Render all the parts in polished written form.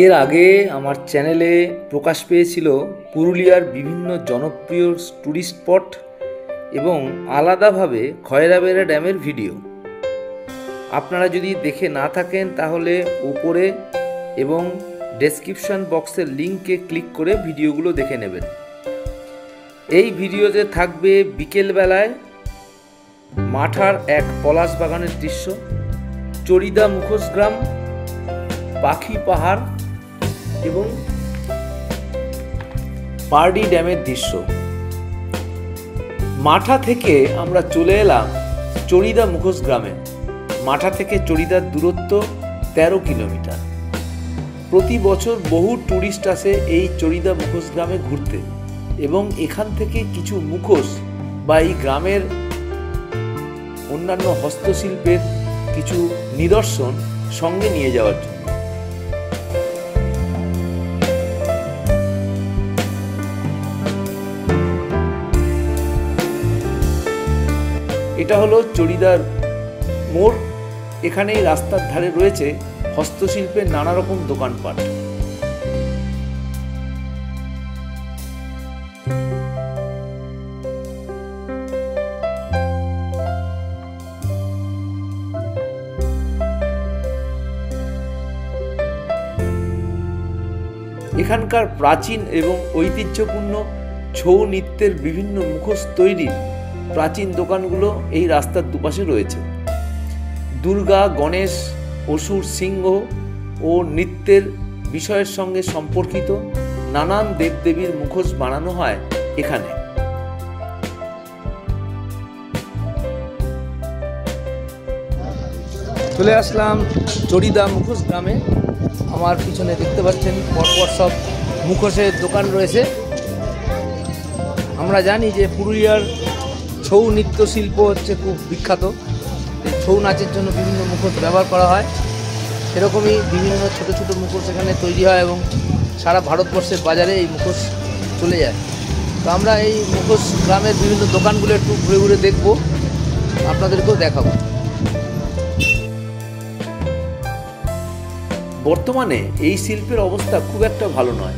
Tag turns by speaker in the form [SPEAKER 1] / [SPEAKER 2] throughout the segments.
[SPEAKER 1] এর আগে আমার চ্যানেলে প্রকাশ পেয়েছিল পুরুলিয়ার বিভিন্ন জনপ্রিয় টুরিস্ট স্পট এবং আলাদাভাবে খয়রাবেড়া ড্যামের ভিডিও। আপনারা যদি দেখে না থাকেন তাহলে উপরে এবং ডেসক্রিপশন বক্সের লিঙ্কে ক্লিক করে ভিডিওগুলো দেখে নেবেন। এই ভিডিওতে থাকবে বিকেলবেলায় মাঠার এক পলাশ বাগানের দৃশ্য, চড়িদা মুখোশ গ্রাম, পাখি পাহাড় এবং পারডি ড্যামের দৃশ্য। মাঠা থেকে আমরা চলে এলাম চড়িদা মুখোশ গ্রামে। মাঠা থেকে চড়িদার দূরত্ব 13 কিলোমিটার। প্রতি বছর বহু টুরিস্ট আসে এই চড়িদা মুখোশ গ্রামে ঘুরতে এবং এখান থেকে কিছু মুখোশ বা এই গ্রামের অন্যান্য হস্তশিল্পের কিছু নিদর্শন সঙ্গে নিয়ে যাওয়ার জন্য। এটা হলো চড়িদার মোড়। এখানেই রাস্তার ধারে রয়েছে হস্তশিল্পের নানা রকম দোকানপাট। এখানকার প্রাচীন এবং ঐতিহ্যপূর্ণ ছৌ নৃত্যের বিভিন্ন মুখোশ তৈরির প্রাচীন দোকানগুলো এই রাস্তার দুপাশে রয়েছে। দুর্গা, গণেশ, অসুর, সিংহ ও নৃত্যের বিষয়ের সঙ্গে সম্পর্কিত নানান দেবদেবীর মুখোশ বানানো হয় এখানে। চলে আসলাম চড়িদা মুখোশ গ্রামে। আমার পিছনে দেখতে পাচ্ছেন পরপর সব মুখোশের দোকান রয়েছে। আমরা জানি যে পুরুলিয়ার ছৌ নৃত্যশিল্প হচ্ছে খুব বিখ্যাত। ছৌ নাচের জন্য বিভিন্ন মুখোশ ব্যবহার করা হয়। সেরকমই বিভিন্ন ছোট ছোট মুখোশ এখানে তৈরি হয় এবং সারা ভারতবর্ষের বাজারে এই মুখোশ চলে যায়। তো আমরা এই মুখোশ গ্রামের বিভিন্ন দোকানগুলো একটু ঘুরে ঘুরে দেখব, আপনাদেরকেও দেখাবো। বর্তমানে এই শিল্পের অবস্থা খুব একটা ভালো নয়।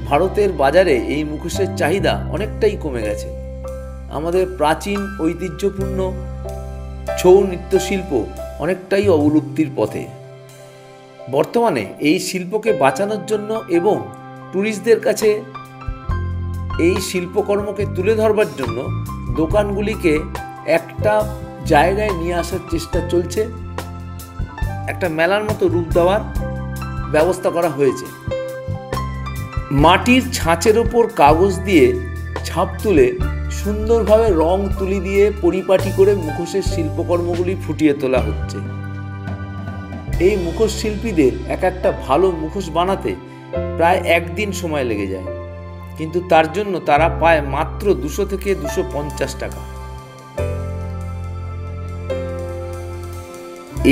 [SPEAKER 1] ভারতের বাজারে এই মুখোশের চাহিদা অনেকটাই কমে গেছে। আমাদের প্রাচীন ঐতিহ্যপূর্ণ ছৌ নৃত্যশিল্প অনেকটাই অবলুপ্তির পথে। বর্তমানে এই শিল্পকে বাঁচানোর জন্য এবং টুরিস্টদের কাছে এই শিল্পকর্মকে তুলে ধরবার জন্য দোকানগুলিকে একটা জায়গায় নিয়ে আসার চেষ্টা চলছে। একটা মেলার মতো রূপ দেওয়ার ব্যবস্থা করা হয়েছে। মাটির ছাঁচের ওপর কাগজ দিয়ে ছাপ তুলে সুন্দরভাবে রং তুলি দিয়ে পরিপাটি করে মুখোশের শিল্পকর্মগুলি ফুটিয়ে তোলা হচ্ছে। এই মুখোশ শিল্পীদের এক একটা ভালো মুখোশ বানাতে প্রায় একদিন সময় লেগে যায়, কিন্তু তার জন্য তারা পায় মাত্র 200 থেকে 250 টাকা।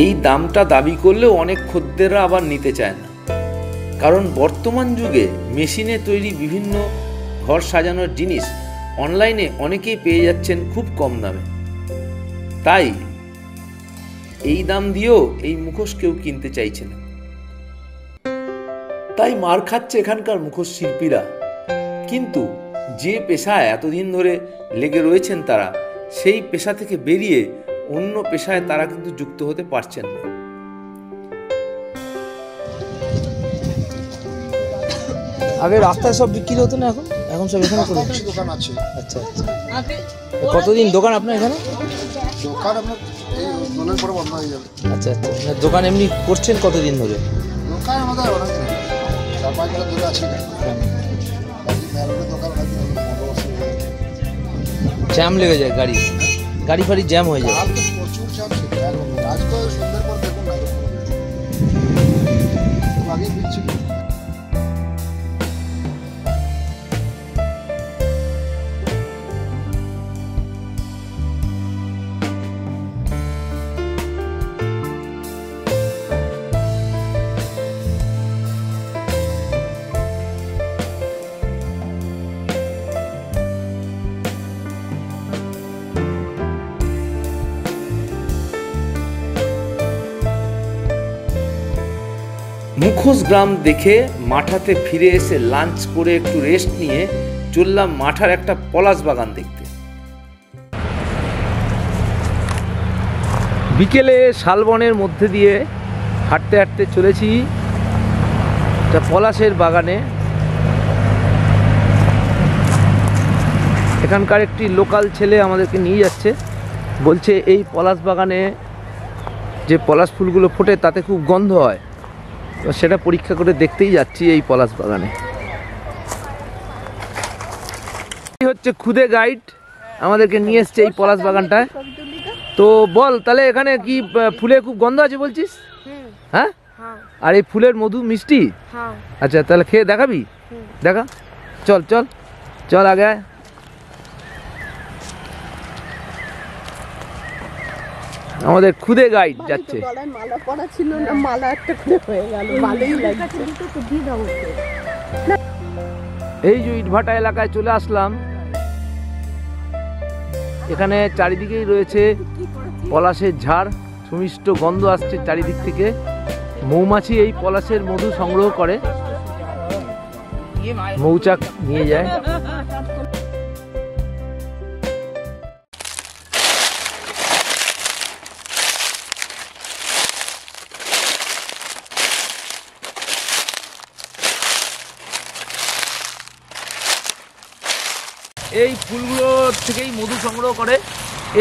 [SPEAKER 1] এই দামটা দাবি করলেও অনেক খদ্দেররা আবার নিতে চায় না, কারণ বর্তমান যুগে মেশিনে তৈরি বিভিন্ন ঘর সাজানোর জিনিস অনলাইনে অনেকেই পেয়ে যাচ্ছেন খুব কম দামে। তাই এই দাম দিয়েও এই মুখোশ কেউ কিনতে চাইছে না। তাই মার খাচ্ছে এখানকার মুখোশ শিল্পীরা। কিন্তু যে পেশায় এতদিন ধরে লেগে রয়েছেন তারা, সেই পেশা থেকে বেরিয়ে অন্য পেশায় তারা কিন্তু যুক্ত হতে পারছেন না। আগে রাস্তায় সব বিক্রি হতো না, এখন সব এখানে দোকান আছে। আচ্ছা আচ্ছা, কতদিন দোকান আপনার এখানে? দোকান আপনার এই দোলের পরে বন্ধ হয়ে যাবে। আচ্ছা আচ্ছা, দোকান এমনি করছেন কতদিন ধরে? দোকান আমাদের অনেক দিন, 4-5 বছর ধরে আছে। জ্যাম লেগে যায়, গাড়ি ফাড়ি জ্যাম হয়ে যায়। প্রচুর জ্যাম ছিল। আজ তো সন্ধ্যার পর দেখুন না, আগে দিচ্ছি। মুখোশ গ্রাম দেখে মাঠাতে ফিরে এসে লাঞ্চ করে একটু রেস্ট নিয়ে চললাম মাঠার একটা পলাশ বাগান দেখতে। বিকেলে শালবনের মধ্যে দিয়ে হাঁটতে হাঁটতে চলেছি একটা পলাশের বাগানে। এখানকার একটি লোকাল ছেলে আমাদেরকে নিয়ে যাচ্ছে, বলছে এই পলাশ বাগানে যে পলাশ ফুলগুলো ফোটে তাতে খুব গন্ধ হয়, তো সেটা পরীক্ষা করে দেখতেই যাচ্ছি এই পলাশ বাগানে। হচ্ছে খুদে গাইড আমাদেরকে নিয়ে এসছে এই পলাশ বাগানটায়। তো বল তাহলে এখানে কি ফুলে খুব গন্ধ আছে বলছিস? হ্যাঁ, আর এই ফুলের মধু মিষ্টি? আচ্ছা তাহলে খেয়ে দেখাবি? দেখা, চল চল চল আগে। আমাদের খুদে গাইড যাচ্ছে। এই যে ইটভাটা এলাকায় চলে আসলাম। এখানে চারিদিকেই রয়েছে পলাশের ঝাড়, সুমিষ্ট গন্ধ আসছে চারিদিক থেকে। মৌমাছি এই পলাশের মধু সংগ্রহ করে, মৌচাক নিয়ে যায়। এই ফুলগুলো থেকেই মধু সংগ্রহ করে,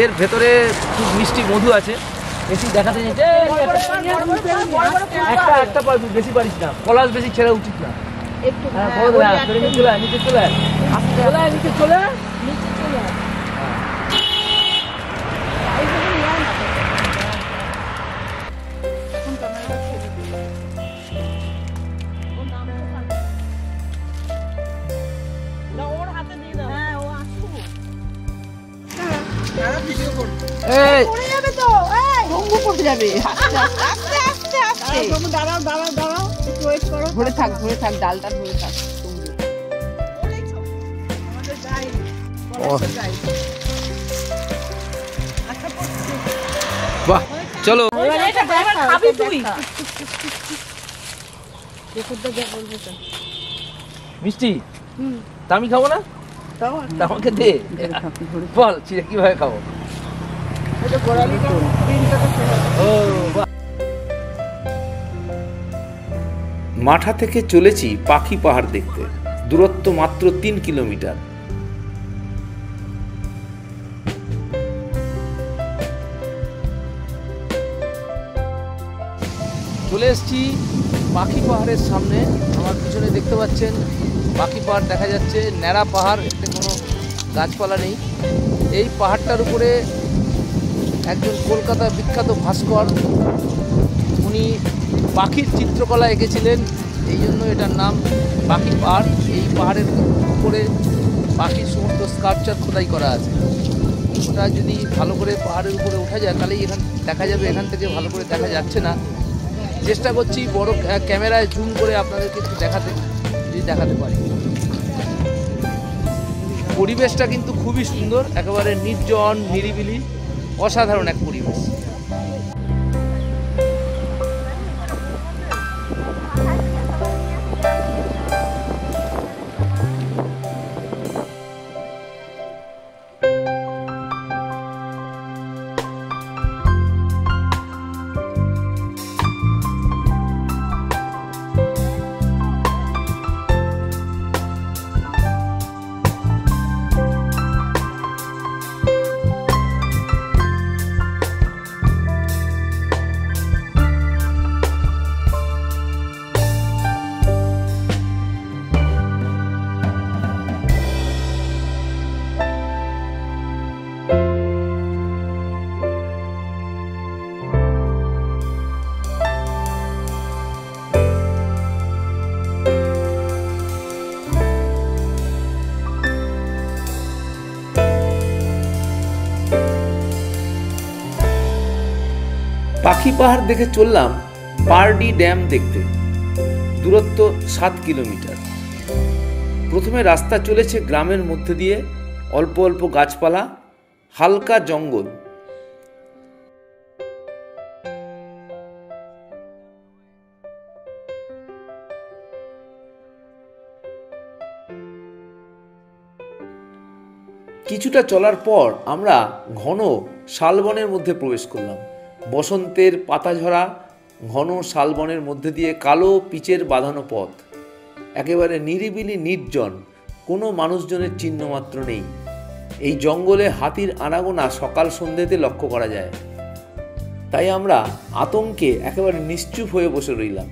[SPEAKER 1] এর ভেতরে খুব মিষ্টি মধু আছে। বেশি দেখাতে একটা পারবি, বেশি পারিস না, পলাশ বেশি ছেড়ে উচিত না। নিচে চলে নিচে চলে
[SPEAKER 2] ধরে থাক ডালটা ধরে থাক।
[SPEAKER 1] বাহ, চলো। মিষ্টি তা আমি খাবো না, আমাকে দে। বল কিভাবে খাবো? মাঠা থেকে চলেছি পাখি পাহাড় দেখতে, দূরত্ব মাত্র 3 কিলোমিটার। চলে এসেছি পাখি পাহাড়ের সামনে। আমার পিছনে দেখতে পাচ্ছেন পাখি পাহাড় দেখা যাচ্ছে, ন্যাড়া পাহাড়, এতে কোনো গাছপালা নেই। এই পাহাড়টার উপরে একজন কলকাতা বিখ্যাত ভাস্কর, উনি পাখির চিত্রকলা এঁকেছিলেন, এই জন্য এটার নাম পাখি পাহাড়। এই পাহাড়ের উপরে পাখির সমস্ত স্কাল্পচার খোদাই করা আছে। ওটা যদি ভালো করে পাহাড়ের উপরে ওঠা যায় তাহলেই এখান দেখা যাবে, এখান থেকে ভালো করে দেখা যাচ্ছে না। চেষ্টা করছি বড় ক্যামেরায় জুম করে আপনাদেরকে একটু দেখাতে পারি। পরিবেশটা কিন্তু খুবই সুন্দর, একেবারে নির্জন নিরিবিলি, অসাধারণ এক পরিবেশ। পাখি পাহাড় দেখে চললাম পারডি ড্যাম দেখতে, দূরত্ব 7 কিলোমিটার। প্রথমে রাস্তা চলেছে গ্রামের মধ্যে দিয়ে, অল্প অল্প গাছপালা, হালকা জঙ্গল। কিছুটা চলার পর আমরা ঘন শালবনের মধ্যে প্রবেশ করলাম। বসন্তের পাতাঝরা ঘন শালবনের মধ্যে দিয়ে কালো পিচের বাঁধানো পথ, একেবারে নিরিবিলি নির্জন, কোনো মানুষজনের চিহ্ন মাত্র নেই। এই জঙ্গলে হাতির আনাগোনা সকাল সন্ধ্যেতে লক্ষ্য করা যায়। তাই আমরা আতঙ্কে একেবারে নিশ্চুপ হয়ে বসে রইলাম।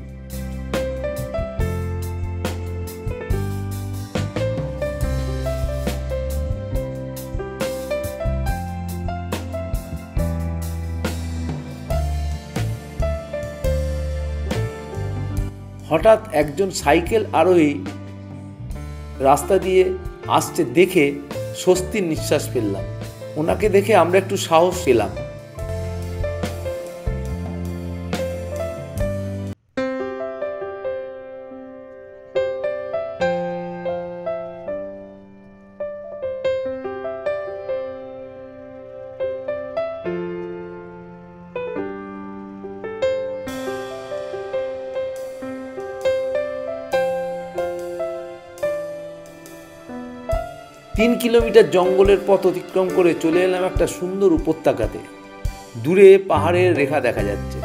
[SPEAKER 1] হঠাৎ একজন সাইকেল আরোহী রাস্তা দিয়ে আসছে দেখে স্বস্তির নিঃশ্বাস ফেললাম। ওনাকে দেখে আমরা একটু সাহস পেলাম। তিন কিলোমিটার জঙ্গলের পথ অতিক্রম করে চলে এলাম একটা সুন্দর উপত্যকাতে। দূরে পাহাড়ের রেখা দেখা যাচ্ছে।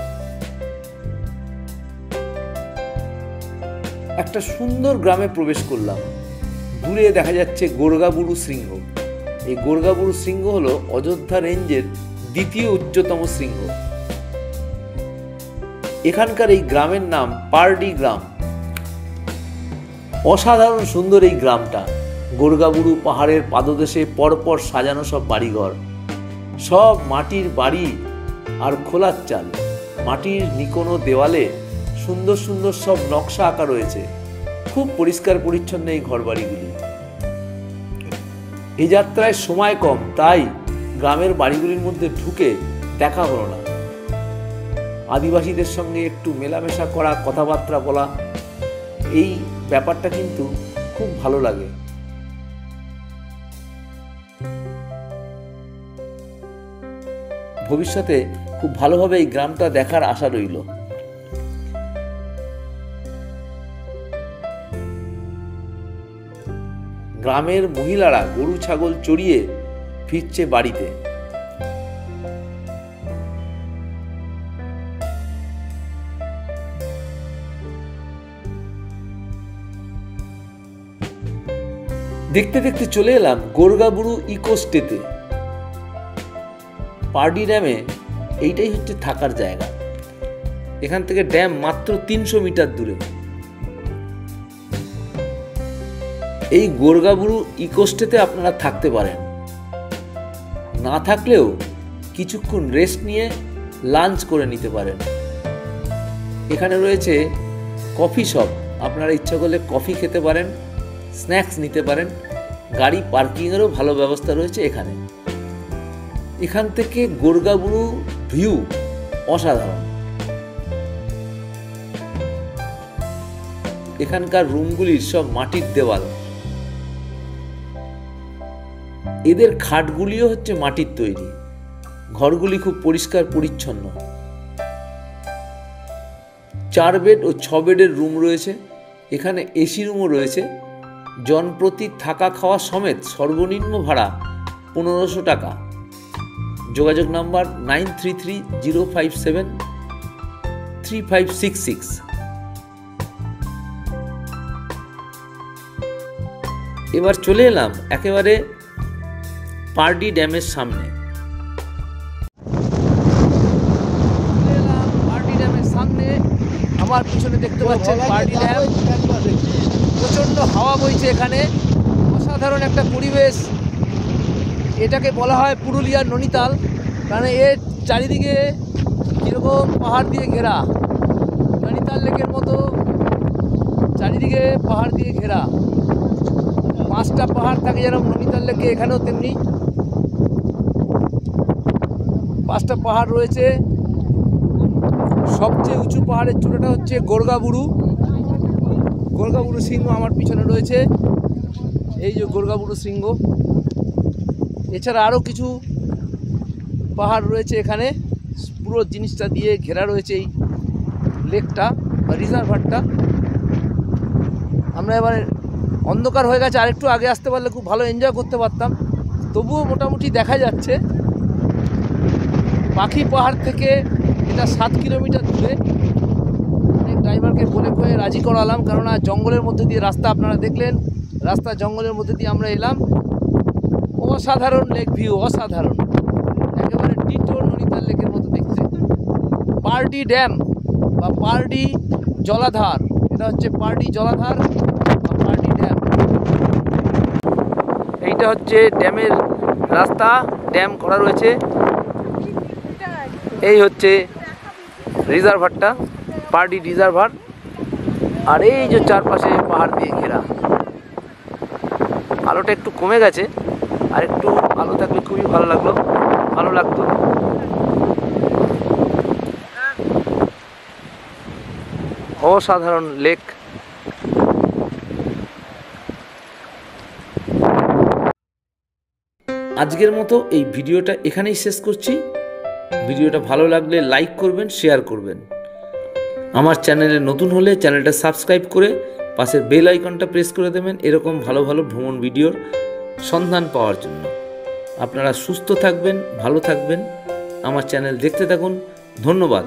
[SPEAKER 1] একটা সুন্দর গ্রামে প্রবেশ করলাম। দূরে দেখা যাচ্ছে গোরগাবুরু শৃঙ্গ। এই গোরগাবুরু শৃঙ্গ হলো অযোধ্যা রেঞ্জের দ্বিতীয় উচ্চতম শৃঙ্গ। এখানকার এই গ্রামের নাম পারডি গ্রাম। অসাধারণ সুন্দর এই গ্রামটা। গোরগাবুরু পাহাড়ের পাদদেশে পরপর সাজানো সব বাড়িঘর, সব মাটির বাড়ি আর খোলার চাল। মাটির নিকোনো দেওয়ালে সুন্দর সুন্দর সব নকশা আঁকা রয়েছে। খুব পরিষ্কার পরিচ্ছন্ন এই ঘরবাড়িগুলি। এই যাত্রায় সময় কম, তাই গ্রামের বাড়িগুলির মধ্যে ঢুকে দেখা হলো না। আদিবাসীদের সঙ্গে একটু মেলামেশা করা, কথাবার্তা বলা, এই ব্যাপারটা কিন্তু খুব ভালো লাগে। ভবিষ্যতে খুব ভালোভাবে এই গ্রামটা দেখার আশা রইল। গ্রামের মহিলারা গরু ছাগল চড়িয়ে ফিরছে বাড়িতে। দেখতে দেখতে চলে এলাম গোরগাবুরু ইকো স্টেতে। পারডি ড্যামে এইটাই হচ্ছে থাকার জায়গা। এখান থেকে ড্যাম মাত্র 300 মিটার দূরে। এই গোরগাবুরু ইকো স্টেতে আপনারা থাকতে পারেন। না থাকলেও কিছুক্ষণ রেস্ট নিয়ে লাঞ্চ করে নিতে পারেন। এখানে রয়েছে কফি শপ, আপনারা ইচ্ছা করলে কফি খেতে পারেন, স্ন্যাক্স নিতে পারেন। গাড়ি পার্কিংয়েরও ভালো ব্যবস্থা রয়েছে এখানে। এখান থেকে গোরগাবুরু ভিউ অসাধারণ। এখানকার রুমগুলির সব মাটির দেওয়াল। এদের খাটগুলিও হচ্ছে মাটির তৈরি। ঘরগুলি খুব পরিষ্কার পরিচ্ছন্ন। 4 বেড ও 6 বেডের রুম রয়েছে। এখানে এসি রুমও রয়েছে। জনপ্রতি থাকা খাওয়া সমেত সর্বনিম্ন ভাড়া 1500 টাকা। যোগাযোগ নাম্বার 9330573566। এবার চলে এলাম একেবারে পারডি ড্যামের সামনে। পারডি ড্যামের সামনে আমার পিছনে দেখতে পাচ্ছেন পারডি ড্যাম। প্রচণ্ড হাওয়া বইছে এখানে। অসাধারণ একটা পরিবেশ। এটাকে বলা হয় পুরুলিয়ার নৈনিতাল, কারণ এর চারিদিকে কীরকম পাহাড় দিয়ে ঘেরা। নৈনিতাল লেকের মতো চারিদিকে পাহাড় দিয়ে ঘেরা। 5টা পাহাড় থাকে যেরকম নৈনিতাল লেকে, এখানেও তেমনি 5টা পাহাড় রয়েছে। সবচেয়ে উঁচু পাহাড়ের চূড়াটা হচ্ছে গোরগাবুরু শৃঙ্গ। আমার পিছনে রয়েছে এই যে গোরগাবুরু শৃঙ্গ। এছাড়া আরও কিছু পাহাড় রয়েছে এখানে। পুরো জিনিসটা দিয়ে ঘেরা রয়েছে এই লেকটা বা রিজার্ভারটা। আমরা এবারে অন্ধকার হয়ে গেছে, আরেকটু আগে আসতে পারলে খুব ভালো এনজয় করতে পারতাম। তবুও মোটামুটি দেখা যাচ্ছে। পাখি পাহাড় থেকে এটা 7 কিলোমিটার দূরে। অনেক ড্রাইভারকে বলে কয়ে রাজি করালাম, কেননা জঙ্গলের মধ্যে দিয়ে রাস্তা আপনারা দেখলেন, রাস্তা জঙ্গলের মধ্যে দিয়ে আমরা এলাম। অসাধারণ লেক ভিউ, অসাধারণ, একেবারে ডিটো নৈনিতাল লেকের মতো দেখতে। পারডি ড্যাম বা পারডি জলাধার, এটা হচ্ছে পারডি জলাধার বা পারডি ড্যাম। এইটা হচ্ছে ড্যামের রাস্তা, ড্যাম করা রয়েছে। এই হচ্ছে রিজার্ভারটা, পারডি রিজার্ভার। আর এই যে চারপাশে পাহাড় দিয়ে ঘেরা। আলোটা একটু কমে গেছে, আর একটু আলো থাকলে খুবই ভালো লাগতো। অসাধারণ লেক। আজকের মতো এই ভিডিওটা এখানেই শেষ করছি। ভিডিওটা ভালো লাগলে লাইক করবেন, শেয়ার করবেন। আমার চ্যানেলে নতুন হলে চ্যানেলটা সাবস্ক্রাইব করে পাশের বেল আইকনটা প্রেস করে দেবেন, এরকম ভালো ভালো ভ্রমণ ভিডিওর সন্ধান পাওয়ার জন্য। আপনারা সুস্থ থাকবেন, ভালো থাকবেন, আমার চ্যানেল দেখতে থাকুন। ধন্যবাদ।